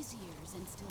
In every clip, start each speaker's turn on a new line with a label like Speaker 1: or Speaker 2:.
Speaker 1: these years and still...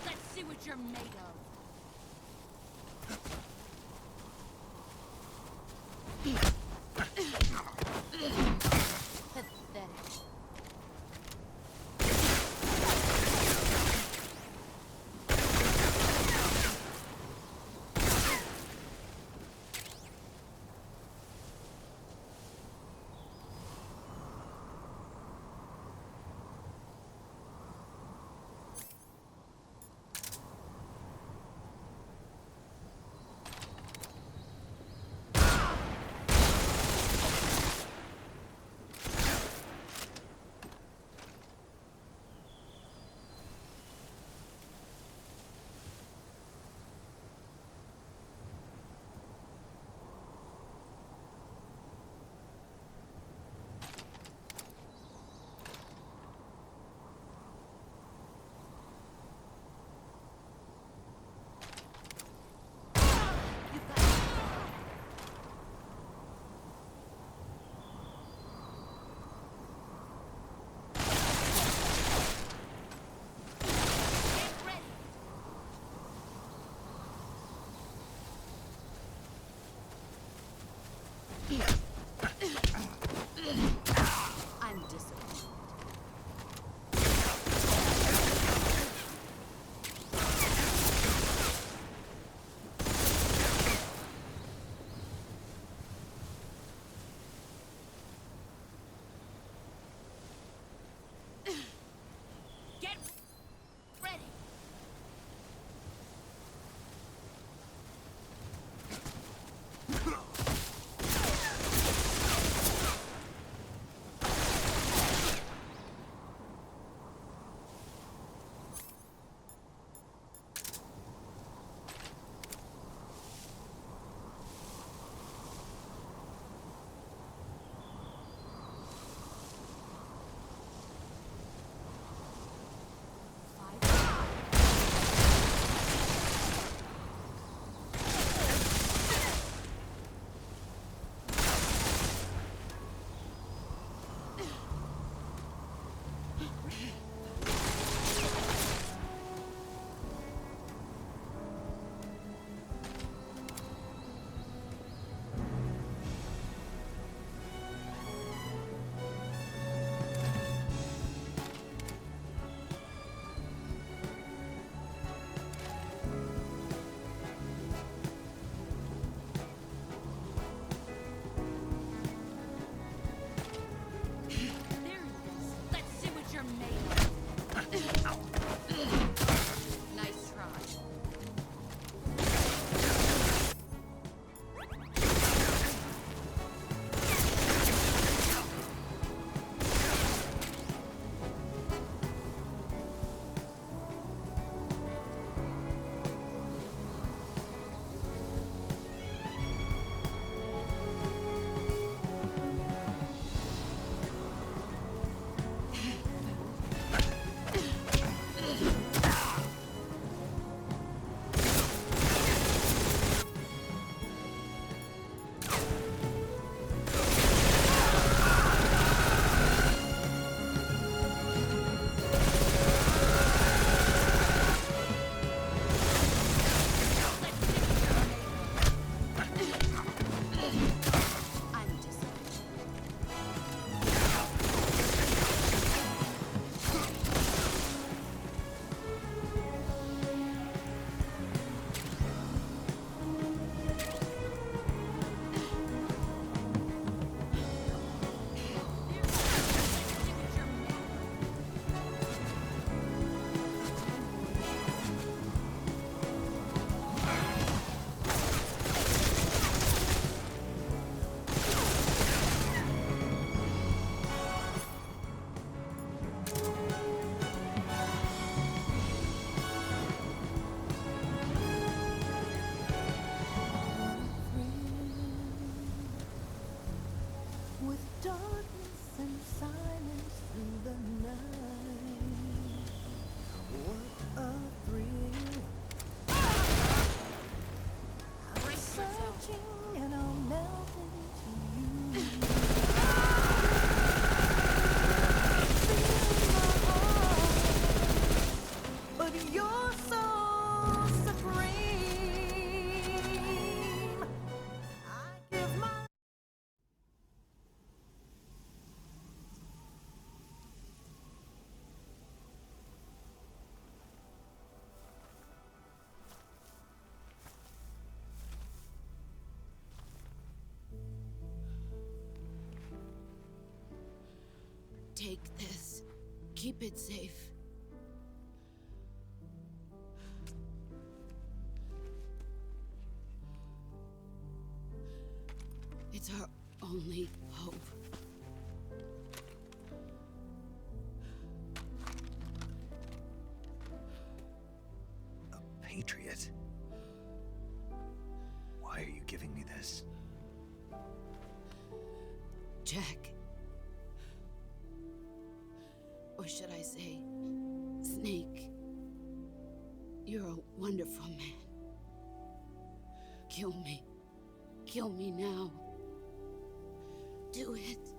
Speaker 1: Let's see what you're made of. Pathetic. keep it safe. It's our only hope.
Speaker 2: A patriot? Why are you giving me this?
Speaker 1: Jack. Or should I say, Snake. You're a wonderful man. Kill me. Kill me now. Do it.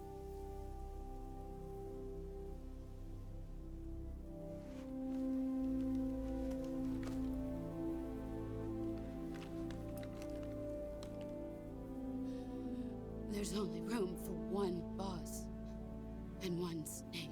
Speaker 1: There's only room for one boss and one Snake.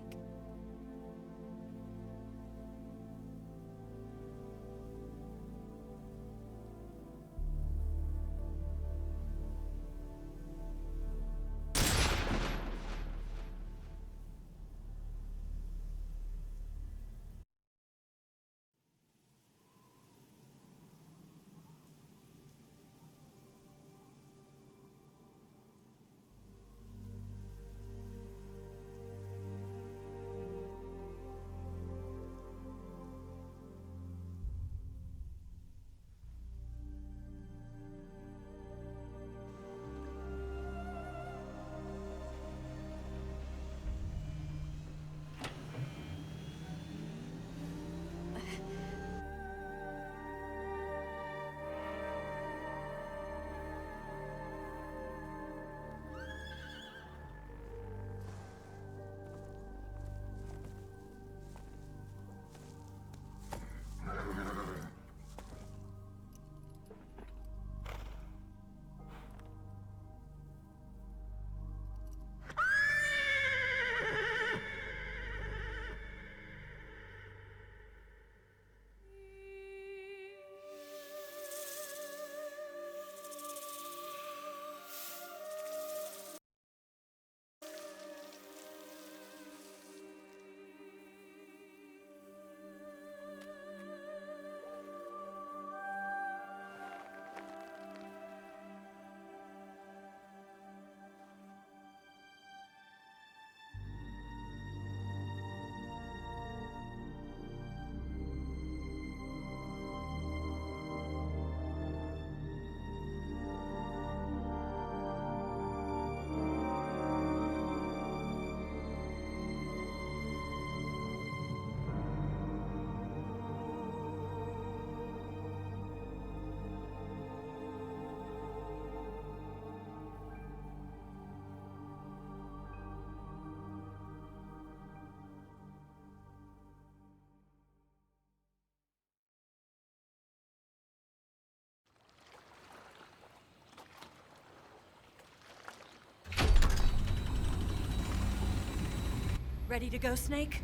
Speaker 3: Ready to go, Snake?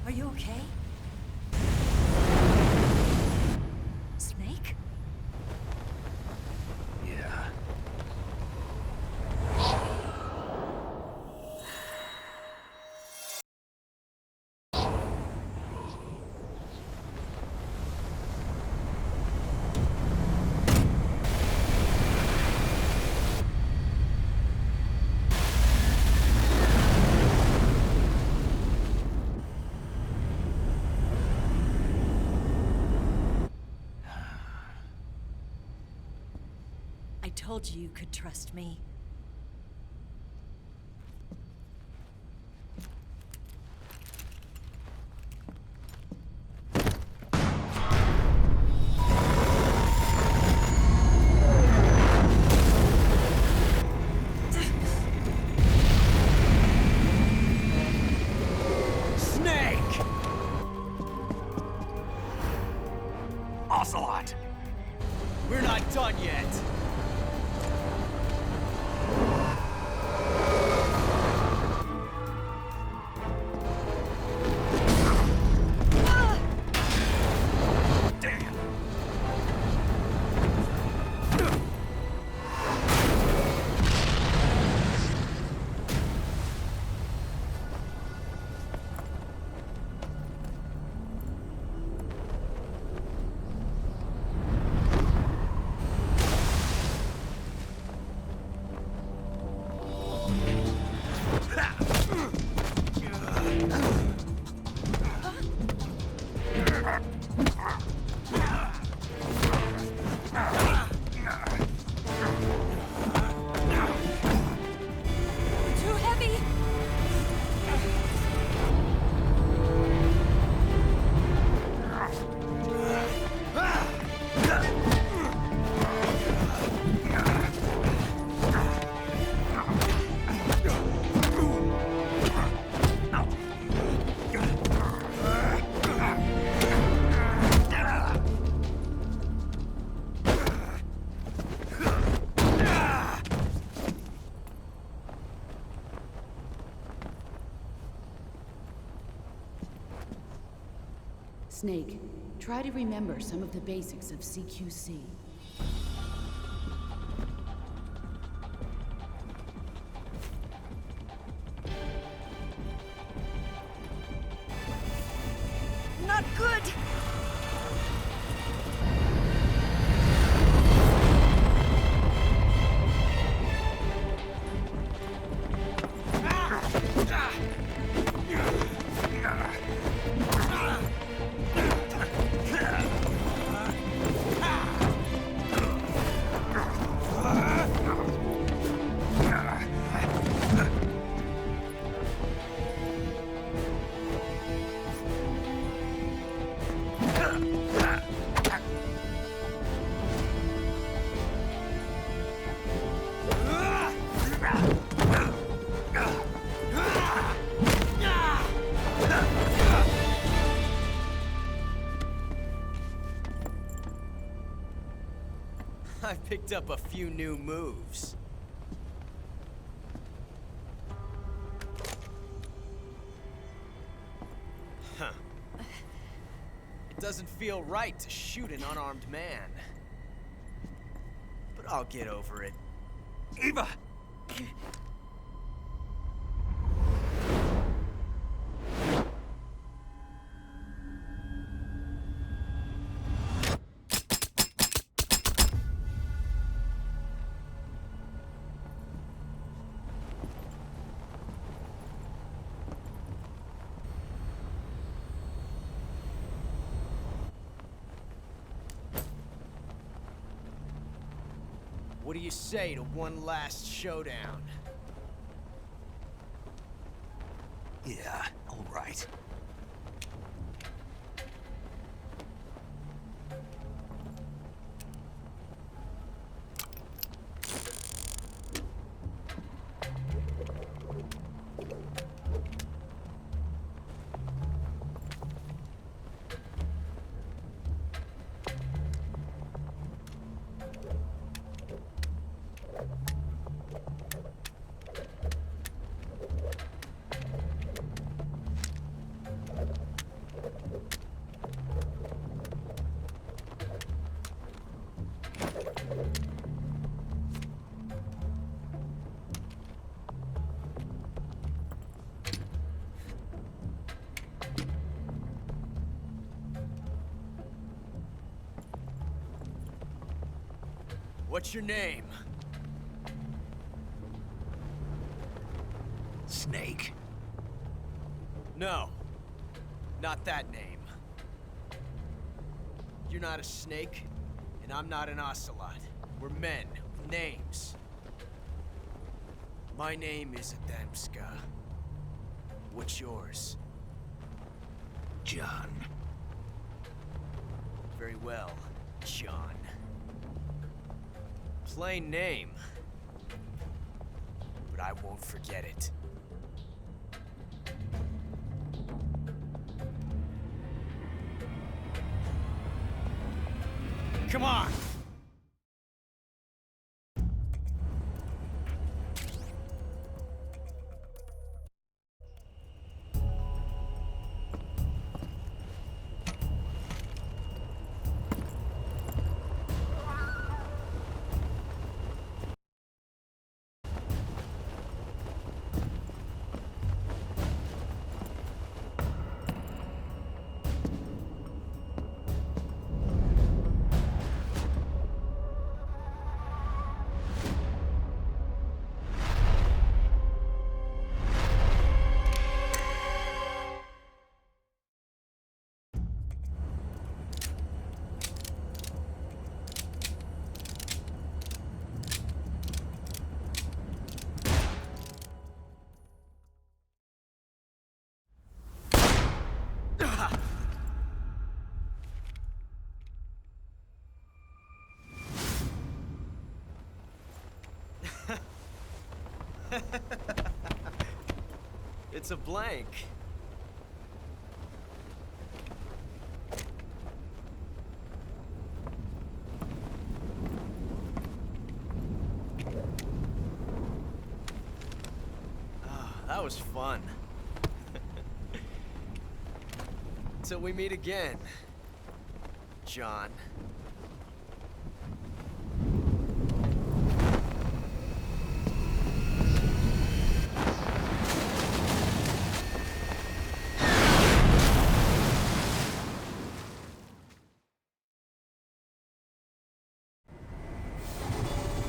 Speaker 3: Are you okay? Snake?
Speaker 2: Yeah.
Speaker 3: I told you you could trust me.
Speaker 2: Snake! Ocelot! We're not done yet!
Speaker 1: Snake, try to remember some of the basics of CQC.
Speaker 3: Not good!
Speaker 4: I've picked up a few new moves. Huh. It doesn't feel right to shoot an unarmed man. But I'll get over it.
Speaker 2: Eva!
Speaker 4: What do you say to one last showdown?
Speaker 2: Yeah, all right.
Speaker 4: What's your name?
Speaker 2: Snake.
Speaker 4: No. Not that name. You're not a snake, and I'm not an ocelot. We're men with names. My name is Adamska. What's yours?
Speaker 2: John.
Speaker 4: Very well, John. Plain name. But I won't forget it. Come on! It's a blank. Ah, that was fun. Till we meet again, John.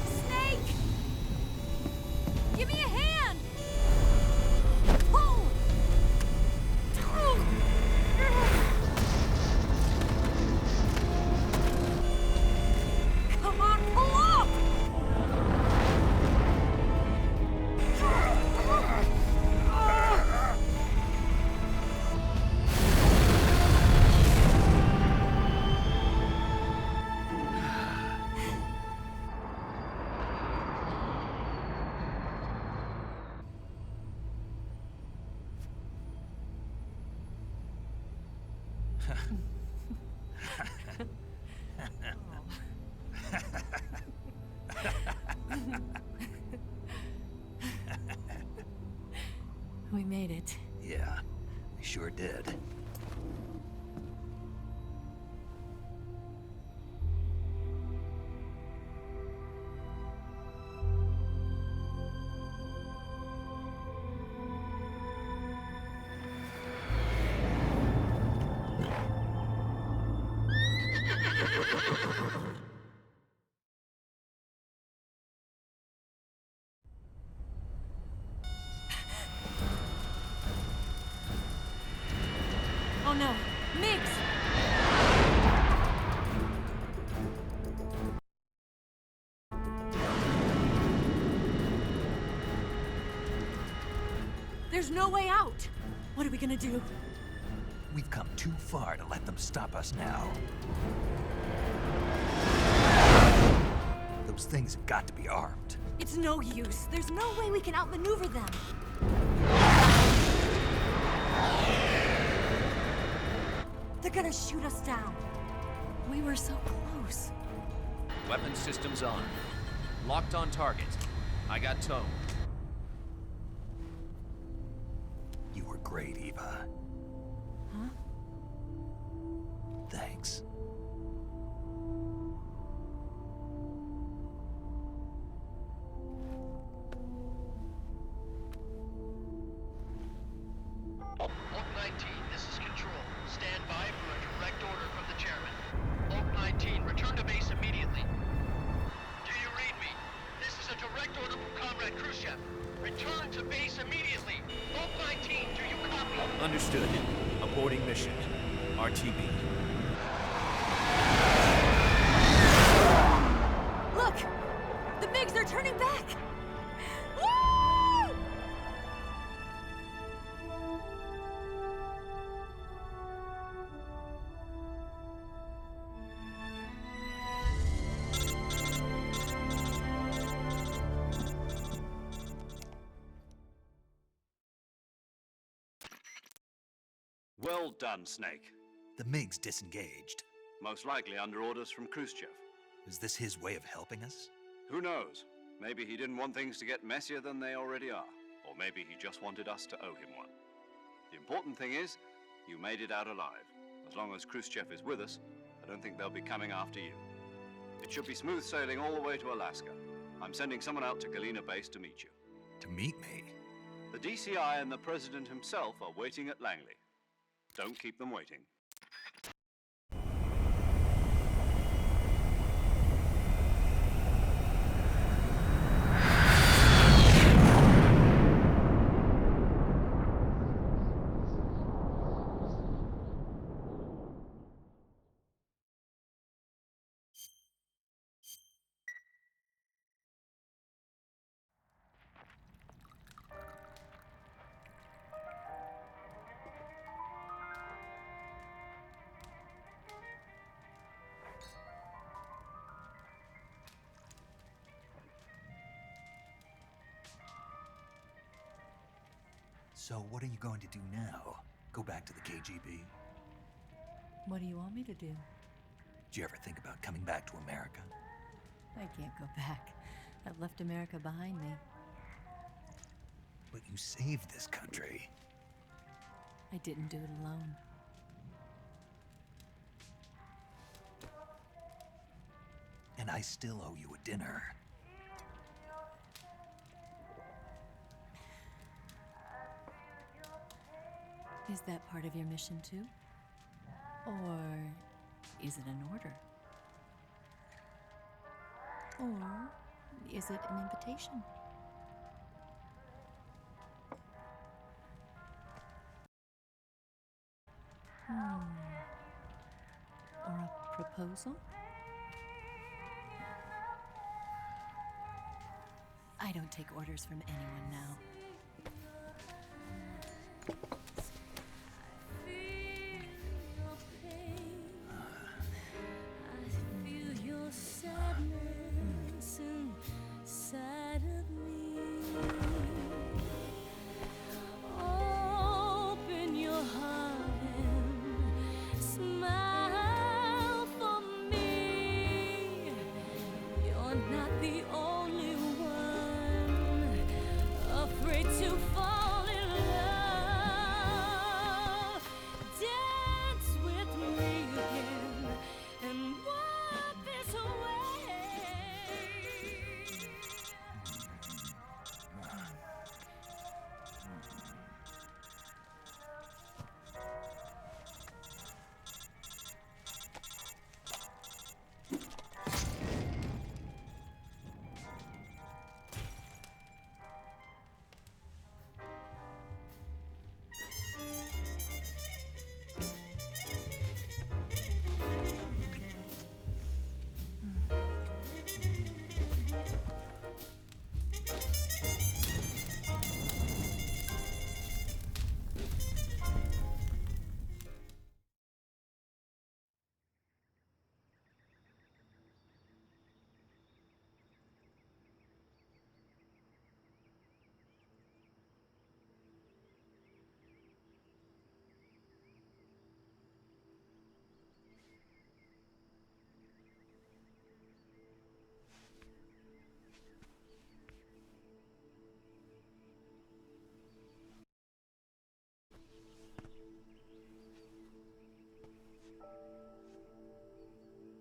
Speaker 3: Snake! Give me a hand! Pull! Come on, pull up! We made it.
Speaker 2: Yeah, we sure did.
Speaker 3: Oh no, Miggs! There's no way out! What are we gonna do?
Speaker 2: We've come too far to let them stop us now. Those things have got to be armed.
Speaker 3: It's no use. There's no way we can outmaneuver them. They're gonna shoot us down. We were so close.
Speaker 5: Weapon systems on. Locked on target. I got towed.
Speaker 2: You were great, Eva.
Speaker 3: Huh?
Speaker 2: Thanks.
Speaker 6: Oak 19, this is Control. Stand by for a direct order from the chairman. Oak 19, return to base immediately. Do you read me? This is a direct order from Comrade Khrushchev. Return to base immediately. Oak 19, do you copy?
Speaker 5: Understood. Aborting mission. RTB.
Speaker 3: Look! The MiGs are turning back! Woo!
Speaker 7: Well done, Snake.
Speaker 2: The MiGs disengaged.
Speaker 7: Most likely under orders from Khrushchev.
Speaker 2: Is this his way of helping us?
Speaker 7: Who knows? Maybe he didn't want things to get messier than they already are. Or maybe he just wanted us to owe him one. The important thing is, you made it out alive. As long as Khrushchev is with us, I don't think they'll be coming after you. It should be smooth sailing all the way to Alaska. I'm sending someone out to Galena Base to meet you.
Speaker 2: To meet me?
Speaker 7: The DCI and the President himself are waiting at Langley. Don't keep them waiting.
Speaker 2: So what are you going to do now? Go back to the KGB?
Speaker 3: What do you want me to do?
Speaker 2: Did you ever think about coming back to America?
Speaker 3: I can't go back. I've left America behind me.
Speaker 2: But you saved this country.
Speaker 3: I didn't do it alone.
Speaker 2: And I still owe you a dinner.
Speaker 3: Is that part of your mission too? Or is it an order? Or is it an invitation? Or a proposal? I don't take orders from anyone now.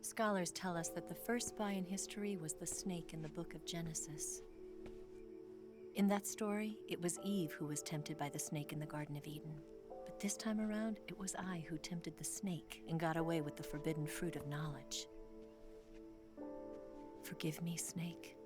Speaker 3: Scholars tell us that the first spy in history was the snake in the book of Genesis. In that story, it was Eve who was tempted by the snake in the Garden of Eden. But this time around, it was I who tempted the snake and got away with the forbidden fruit of knowledge. Forgive me, snake.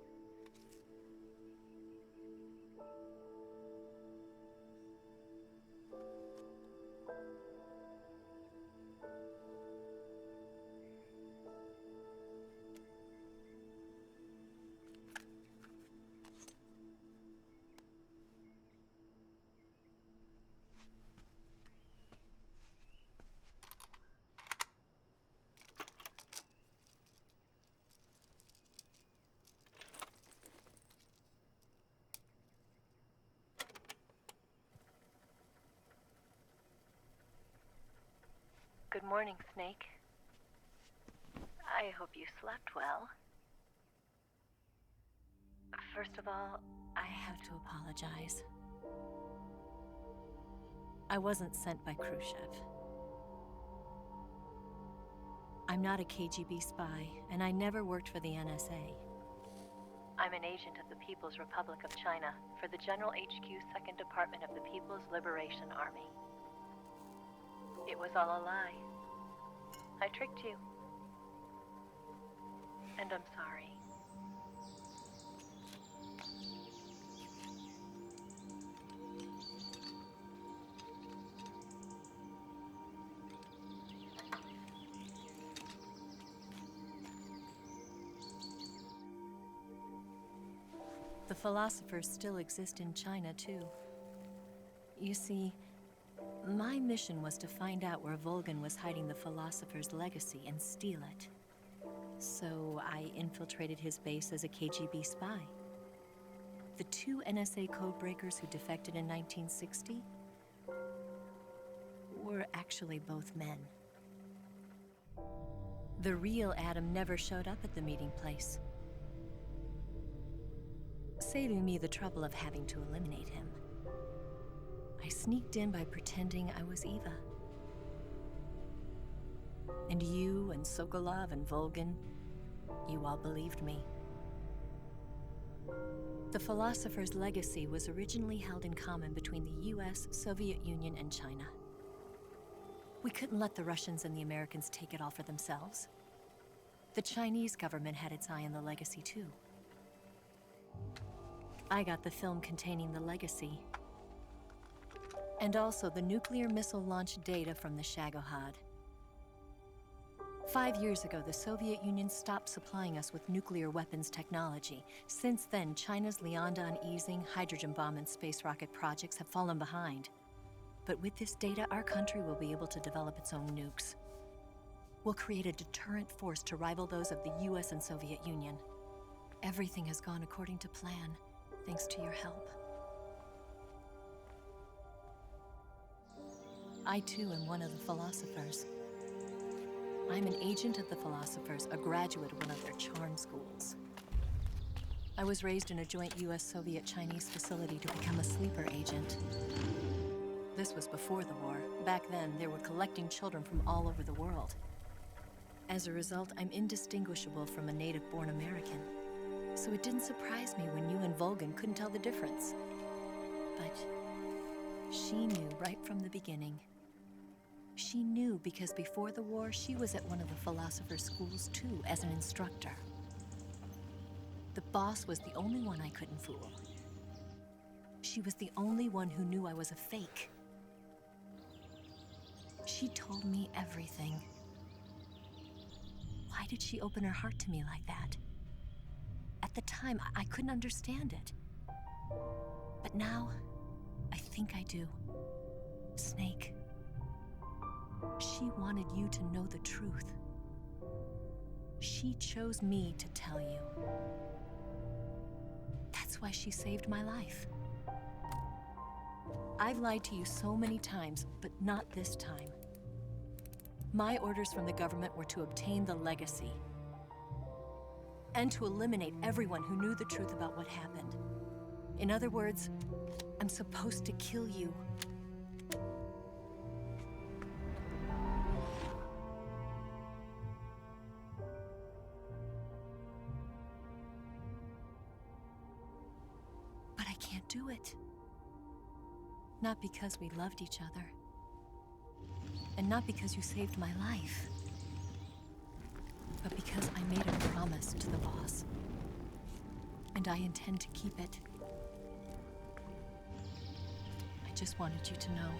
Speaker 3: Good morning, Snake. I hope you slept well. First of all, I have to apologize. I wasn't sent by Khrushchev. I'm not a KGB spy, and I never worked for the NSA. I'm an agent of the People's Republic of China for the General HQ 2nd Department of the People's Liberation Army. It was all a lie. I tricked you. And I'm sorry. The philosophers still exist in China, too. You see, my mission was to find out where Volgin was hiding the philosopher's legacy and steal it. So I infiltrated his base as a KGB spy. The 2 NSA codebreakers who defected in 1960 were actually both men. The real Adam never showed up at the meeting place, saving me the trouble of having to eliminate him. I sneaked in by pretending I was Eva. And you and Sokolov and Volgin, you all believed me. The philosopher's legacy was originally held in common between the US, Soviet Union, and China. We couldn't let the Russians and the Americans take it all for themselves. The Chinese government had its eye on the legacy too. I got the film containing the legacy, and also the nuclear missile launch data from the Shagohod. 5 years ago, the Soviet Union stopped supplying us with nuclear weapons technology. Since then, China's Liaodong easing, hydrogen bomb, and space rocket projects have fallen behind. But with this data, our country will be able to develop its own nukes. We'll create a deterrent force to rival those of the US and Soviet Union. Everything has gone according to plan, thanks to your help. I too am one of the philosophers. I'm an agent of the philosophers, a graduate of one of their charm schools. I was raised in a joint US-Soviet-Chinese facility to become a sleeper agent. This was before the war. Back then, they were collecting children from all over the world. As a result, I'm indistinguishable from a native-born American. So it didn't surprise me when you and Volgin couldn't tell the difference. But she knew right from the beginning. She knew because before the war, she was at one of the philosopher's schools too, as an instructor. The boss was the only one I couldn't fool. She was the only one who knew I was a fake. She told me everything. Why did she open her heart to me like that? At the time, I couldn't understand it. But now, I think I do. Snake. She wanted you to know the truth. She chose me to tell you. That's why she saved my life. I've lied to you so many times, but not this time. My orders from the government were to obtain the legacy and to eliminate everyone who knew the truth about what happened. In other words, I'm supposed to kill you. But I can't do it. Not because we loved each other. And not because you saved my life. But because I made a promise to the boss. And I intend to keep it. I just wanted you to know.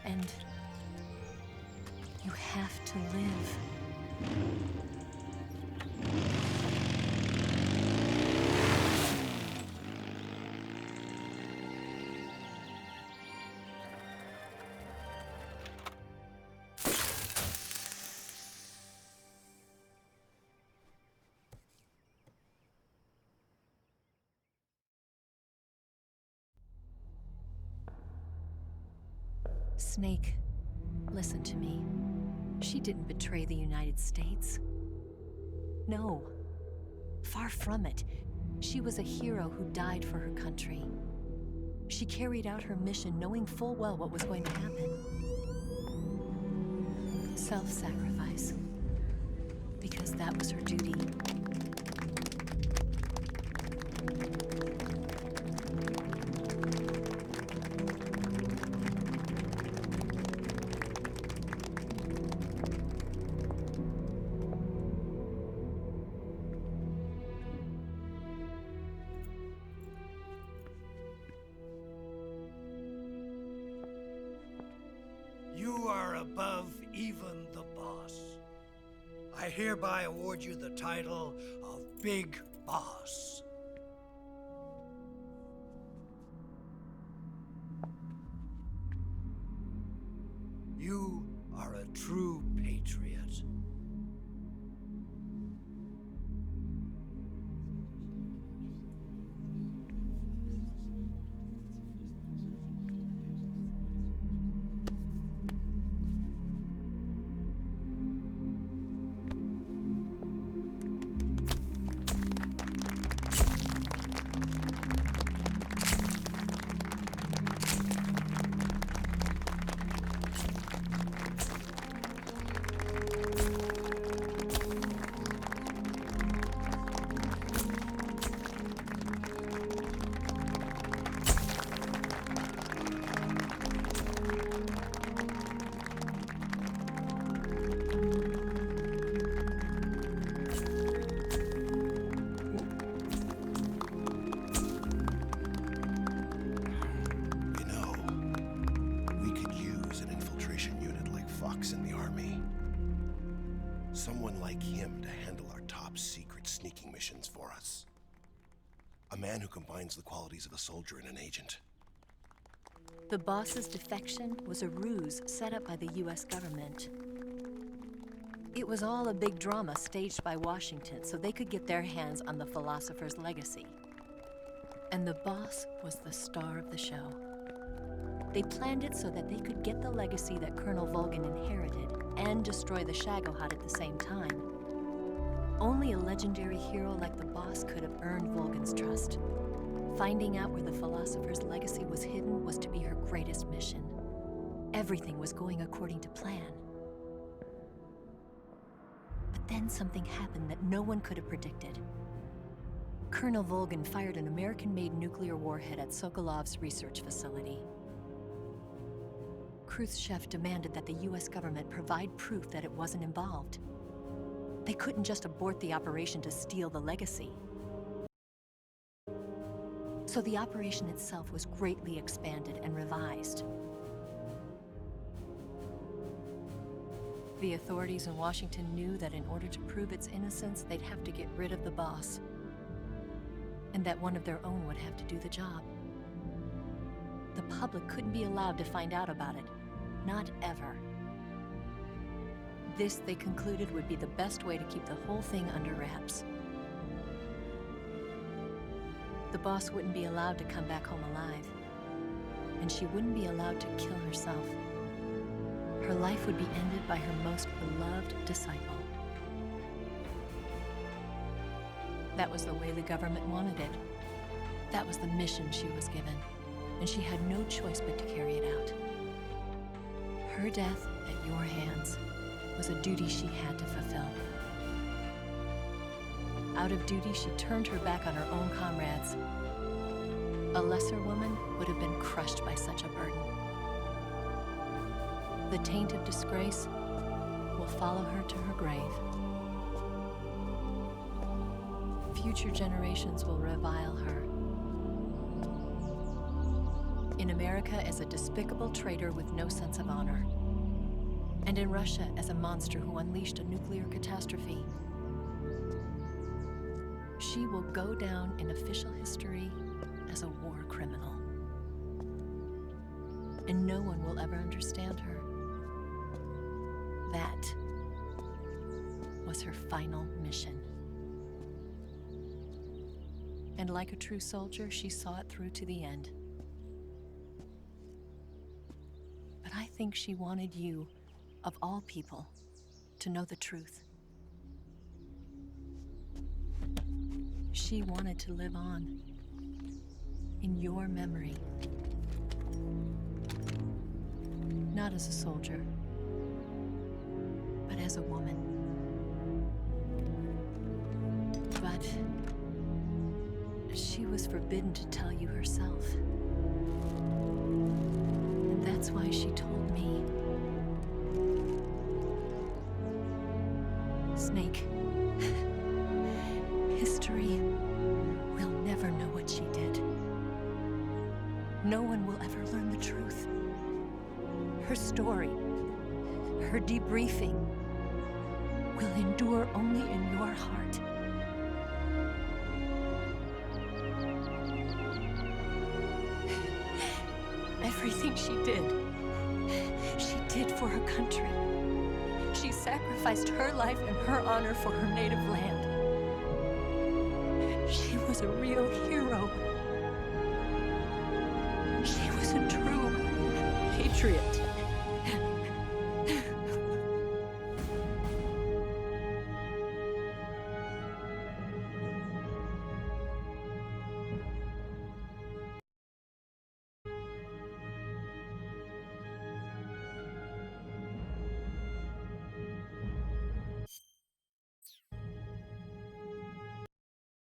Speaker 3: And you have to live. Snake, listen to me. She didn't betray the United States. No, far from it. She was a hero who died for her country. She carried out her mission knowing full well what was going to happen. Self-sacrifice. Because that was her duty.
Speaker 8: You are above even the boss. I hereby award you the title of Big Boss. You are a true patriot.
Speaker 9: like him to handle our top secret sneaking missions for us. A man who combines the qualities of a soldier and an agent.
Speaker 3: The boss's defection was a ruse set up by the US government. It was all a big drama staged by Washington so they could get their hands on the philosopher's legacy. And the boss was the star of the show. They planned it so that they could get the legacy that Colonel Volgin inherited and destroy the Shagohod at the same time. Only a legendary hero like the boss could have earned Volgin's trust. Finding out where the philosopher's legacy was hidden was to be her greatest mission. Everything was going according to plan. But then something happened that no one could have predicted. Colonel Volgin fired an American-made nuclear warhead at Sokolov's research facility. Khrushchev demanded that the US government provide proof that it wasn't involved. They couldn't just abort the operation to steal the legacy. So the operation itself was greatly expanded and revised. The authorities in Washington knew that in order to prove its innocence, they'd have to get rid of the boss, and that one of their own would have to do the job. The public couldn't be allowed to find out about it. Not ever. This, they concluded, would be the best way to keep the whole thing under wraps. The boss wouldn't be allowed to come back home alive, and she wouldn't be allowed to kill herself. Her life would be ended by her most beloved disciple. That was the way the government wanted it. That was the mission she was given, and she had no choice but to carry it out. Her death at your hands was a duty she had to fulfill. Out of duty, she turned her back on her own comrades. A lesser woman would have been crushed by such a burden. The taint of disgrace will follow her to her grave. Future generations will revile her. In America as a despicable traitor with no sense of honor. And in Russia as a monster who unleashed a nuclear catastrophe. She will go down in official history as a war criminal. And no one will ever understand her. That was her final mission. And like a true soldier, she saw it through to the end. But I think she wanted you, of all people, to know the truth. She wanted to live on in your memory. Not as a soldier, but as a woman. But she was forbidden to tell you herself. And that's why she told me. Snake, history will never know what she did. No one will ever learn the truth. Her story, her debriefing, will endure only in your heart. Everything she did for her country. She sacrificed her life and her honor for her native land. She was a real hero. She was a true patriot.